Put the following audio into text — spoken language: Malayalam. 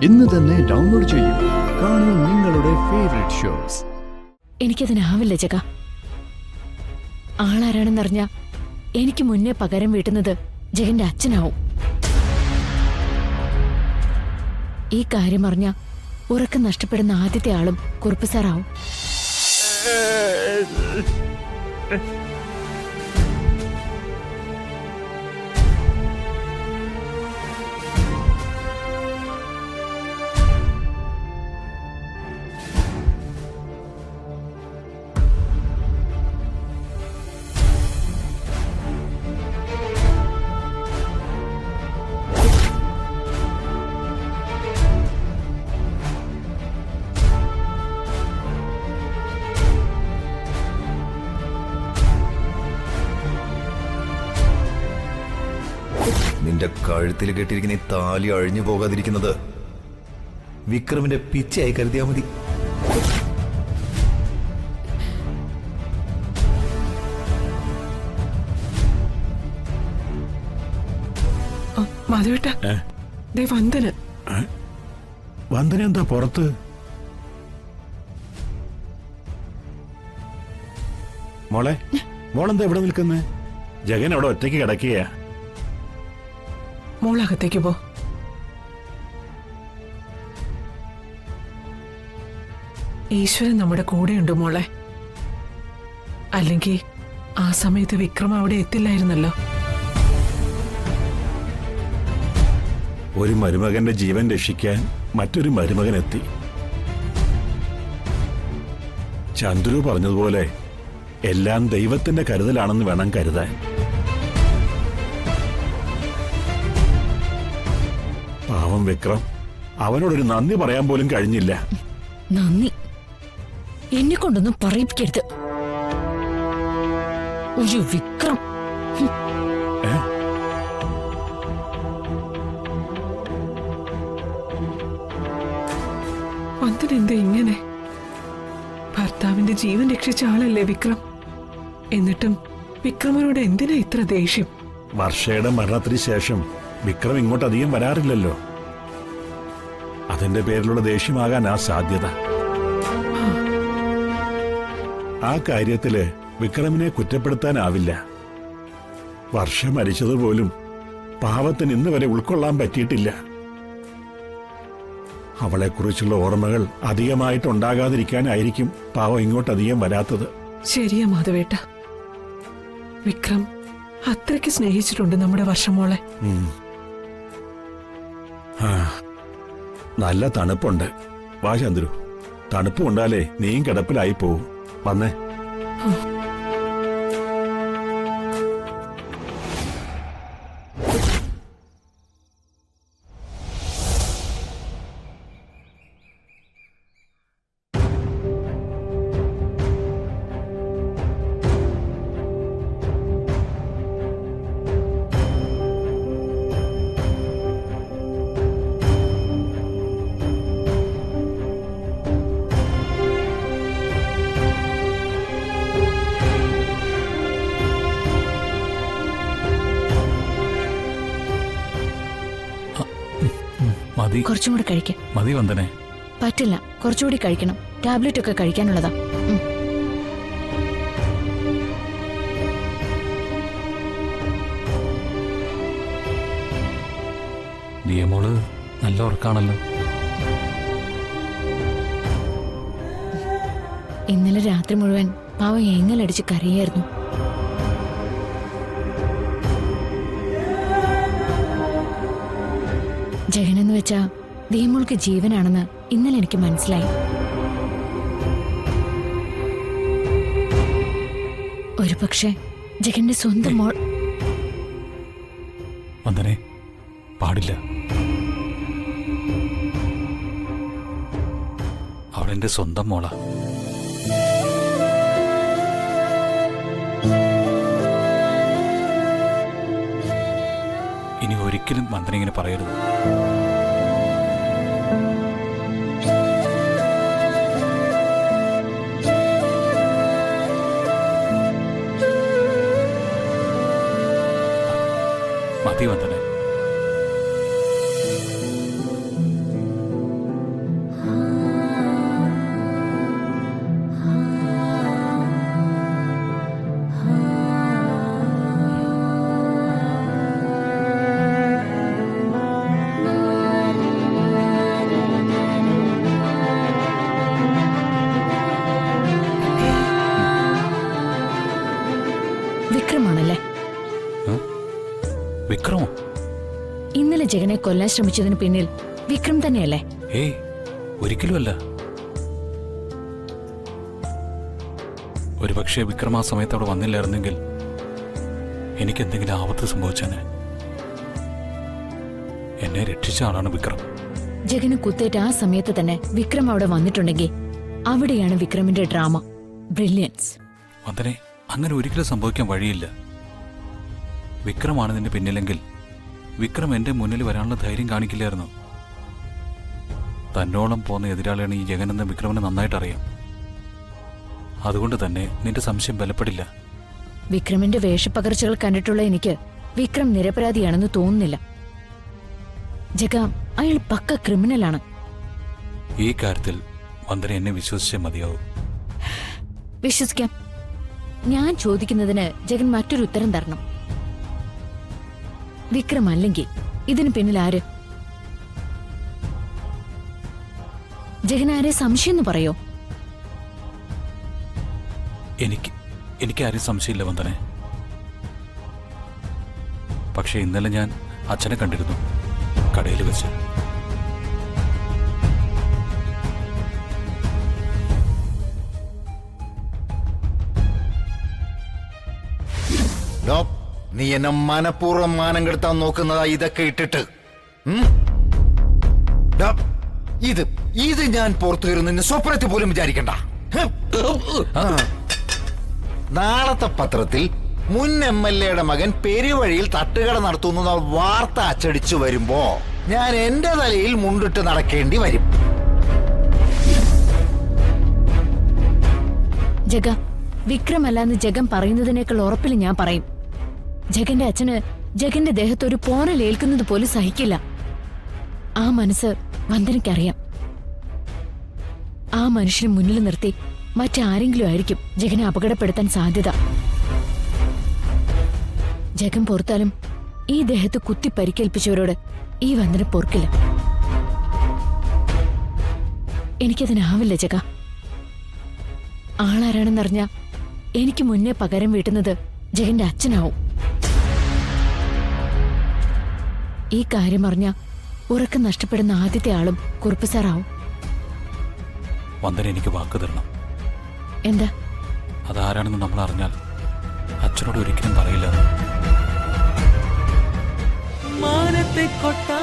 ഇന്ന് തന്നെ ഡൗൺലോഡ് ചെയ്യൂ. കാണൂ നിങ്ങളുടെ ഫേവറേറ്റ് ഷോസ്. എനിക്കതിനാവില്ല ജഗ. ആളാരാണെന്നറിഞ്ഞ എനിക്ക് മുന്നേ പകരം വീട്ടുന്നത് ജഗന്റെ അച്ഛനാവും. ഈ കാര്യം അറിഞ്ഞ ഉറക്കം നഷ്ടപ്പെടുന്ന ആദ്യത്തെ ആളും കുറുപ്പ് സാറാവും. നിന്റെ കഴുത്തിൽ കെട്ടിയിരിക്കുന്ന ഈ താലി അഴിഞ്ഞു പോകാതിരിക്കുന്നത് വിക്രമിന്റെ പിച്ചയായി കരുതിയാ മതി. മാധവേട്ട, വന്ദന എന്താ പുറത്ത്? മോളെന്താ ഇവിടെ നിൽക്കുന്നേ? ജഗൻ അവിടെ ഒറ്റയ്ക്ക് കിടക്കുകയാ. മോളകത്തേക്ക് പോ. ഈശ്വരൻ നമ്മുടെ കൂടെയുണ്ട് മോളെ. അല്ലെങ്കിൽ ആ സമയത്ത് വിക്രം അവിടെ എത്തില്ലായിരുന്നല്ലോ. ഒരു മരുമകന്റെ ജീവൻ രക്ഷിക്കാൻ മറ്റൊരു മരുമകൻ എത്തി. ചന്ദ്രു പറഞ്ഞതുപോലെ എല്ലാം ദൈവത്തിന്റെ കരുതലാണെന്ന് വേണം കരുതാൻ. പാവം വിക്രം, അവനോടൊരു നന്ദി പറയാൻ പോലും കഴിഞ്ഞില്ല. നന്ദി എന്നെ കൊണ്ടൊന്നും പറയിപ്പിക്കരുത്. ഒരു വിക്രം വന്ദനെന്താ ഇങ്ങനെ? ഭർത്താവിന്റെ ജീവൻ രക്ഷിച്ച ആളല്ലേ വിക്രം. എന്നിട്ടും വിക്രമനോട് എന്തിനാ ഇത്ര ദേഷ്യം? വർഷയുടെ മരണത്തിന് ശേഷം വിക്രം ഇങ്ങോട്ട് അധികം വരാറില്ലല്ലോ. അതിന്റെ പേരിലുള്ള ദേഷ്യമാകാൻ ആ സാധ്യത. ആ കാര്യത്തില് വിക്രമിനെ കുറ്റപ്പെടുത്താനാവില്ല. വർഷം മരിച്ചതുപോലും പാവത്തിന് ഇന്ന് വരെ ഉൾക്കൊള്ളാൻ പറ്റിയിട്ടില്ല. അവളെക്കുറിച്ചുള്ള ഓർമ്മകൾ അധികമായിട്ടുണ്ടാകാതിരിക്കാനായിരിക്കും പാവം ഇങ്ങോട്ട് അധികം വരാത്തത്. ശരിയാ മാധവേട്ട, വിക്രം അത്രയ്ക്ക് സ്നേഹിച്ചിട്ടുണ്ട് നമ്മുടെ വർഷമോളെ. നല്ല തണുപ്പുണ്ട്. വാ ചന്ദ്രു, തണുപ്പ് കൊണ്ടാലേ നീയും കിടപ്പിലായി പോവും. വന്നേ. കുറച്ചും കൂടെ കഴിക്കാം. മതി വന്ദനെ. പറ്റില്ല, കുറച്ചുകൂടി കഴിക്കണം. ടാബ്ലറ്റ് ഒക്കെ കഴിക്കാനുള്ളതാ. ദിയമോള് നല്ല ഉറക്കാണല്ലോ. ഇന്നലെ രാത്രി മുഴുവൻ പാവം ഏങ്ങലടിച്ച് കരയായിരുന്നു. ജഗനെന്ന് വെച്ചാ ദിയമോൾക്ക് ജീവനാണെന്ന് ഇന്നലെ എനിക്ക് മനസ്സിലായി. ഒരു പക്ഷേ ജഗന്റെ സ്വന്തം മോൾ. വന്ദനെ, പാടില്ല. അവളെന്റെ സ്വന്തം മോളാ. ഇനി ഒരിക്കലും വന്ദന ഇങ്ങനെ പറയരുത്. മതി വന്ദനെ. ജഗനെ കൊല്ലാൻ ശ്രമിച്ചതിന് പിന്നിൽ വിക്രം തന്നെയല്ലേ? ഏയ് ഒരിക്കലുമല്ല. ഒരുപക്ഷെ വിക്രം ആ സമയത്ത് അവിടെ വന്നില്ലായിരുന്നെങ്കിൽ എനിക്ക് എന്തെങ്കിലും ആപത്ത് സംഭവിച്ചേനെ. എന്നെ രക്ഷിച്ച ആളാണ് വിക്രം. ജഗന് കുത്തേറ്റ ആ സമയത്ത് തന്നെ വിക്രം അവിടെ വന്നിട്ടുണ്ടെങ്കിൽ അവിടെയാണ് വിക്രമിന്റെ ഡ്രാമ, ബ്രില്യൻസ്. വന്ദനെ, അങ്ങനെ ഒരിക്കലും സംഭവിക്കാൻ വഴിയില്ല. വിക്രമാണ് ഇതിന്റെ പിന്നിലെങ്കിൽ വിക്രം എന്റെ മുന്നിൽ വരാനുള്ള ധൈര്യം കാണിക്കില്ലായിരുന്നു. തന്നോളം പോന്ന എതിരാളിയാണ് ഈ ജഗനെന്ന് വിക്രമിന് നന്നായിട്ട് അറിയാം. അതുകൊണ്ട് തന്നെ നിന്റെ സംശയം ബലപ്പെടില്ല. വിക്രമിന്റെ വേഷപ്പകർച്ചകൾ കണ്ടിട്ടുള്ള എനിക്ക് വിക്രം നിരപരാധിയാണെന്ന് തോന്നുന്നില്ല. ജഗ, അയാൾ പക്ക ക്രിമിനലാണ്. ഈ കാര്യത്തിൽ വന്ദന എന്നെ വിശ്വസിച്ചേ മതിയാവും. വിശ്വസിക്കാം. ഞാൻ ചോദിക്കുന്നതിന് ജഗൻ മറ്റൊരു ഉത്തരം തരണം. വിക്രം അല്ലെങ്കിൽ ഇതിന് പിന്നിൽ ആര്? ജഗൻ ആരെ സംശയം എന്ന് പറയോ? എനിക്ക് ആരും സംശയമില്ല വന്ദനെ. പക്ഷെ ഇന്നലെ ഞാൻ അച്ഛനെ കണ്ടിരുന്നു കടയിൽ വെച്ച്. നീ എന്നെ മനഃപൂർവ്വം മാനം കെടുത്താൻ നോക്കുന്നതാ ഇതൊക്കെ ഇട്ടിട്ട്. ഇത് ഞാൻ പുറത്തു കയറുന്ന സ്വപ്നത്തിൽ പോലും വിചാരിക്കണ്ട. നാളത്തെ പത്രത്തിൽ മുൻ MLA-യുടെ മകൻ പെരുവഴിയിൽ തട്ടുകട നടത്തുന്ന വാർത്ത അച്ചടിച്ചു വരുമ്പോ ഞാൻ എന്റെ തലയിൽ മുണ്ടിട്ട് നടക്കേണ്ടി വരും. ജഗ, വിക്രമല്ലാന്ന് ജഗൻ പറയുന്നതിനേക്കാൾ ഉറപ്പിൽ ഞാൻ പറയും. ജഗന്റെ അച്ഛന് ജഗന്റെ ദേഹത്ത് ഒരു പോറലേൽക്കുന്നത് പോലും സഹിക്കില്ല. ആ മനസ്സ് വന്ദനയ്ക്കറിയാം. ആ മനുഷ്യനെ മുന്നിൽ നിർത്തി മറ്റാരെങ്കിലും ആയിരിക്കും ജഗനെ അപകടപ്പെടുത്താൻ സാധ്യത. ജഗൻ പുറത്താലും ഈ ദേഹത്ത് കുത്തി പരിക്കേൽപ്പിച്ചവരോട് ഈ വന്ദന പൊറുക്കില്ല. എനിക്കതിനാവില്ല ജഗ. ആളാരാണെന്നറിഞ്ഞ എനിക്ക് മുന്നേ പകരം വീട്ടുന്നത് ജഗന്റെ അച്ഛനാവും. ഈ കാര്യം അറിഞ്ഞ ഉറക്കം നഷ്ടപ്പെടുന്ന ആദ്യത്തെ ആളും കുറുപ്പ് സാറാവും. വന്ദന എനിക്ക് വാക്ക് തരണം. എന്താ? അതാരാണെന്ന് നമ്മൾ അറിഞ്ഞാൽ അച്ഛനോട് ഒരിക്കലും പറയില്ല. മാനത്തെ കൊട്ടാ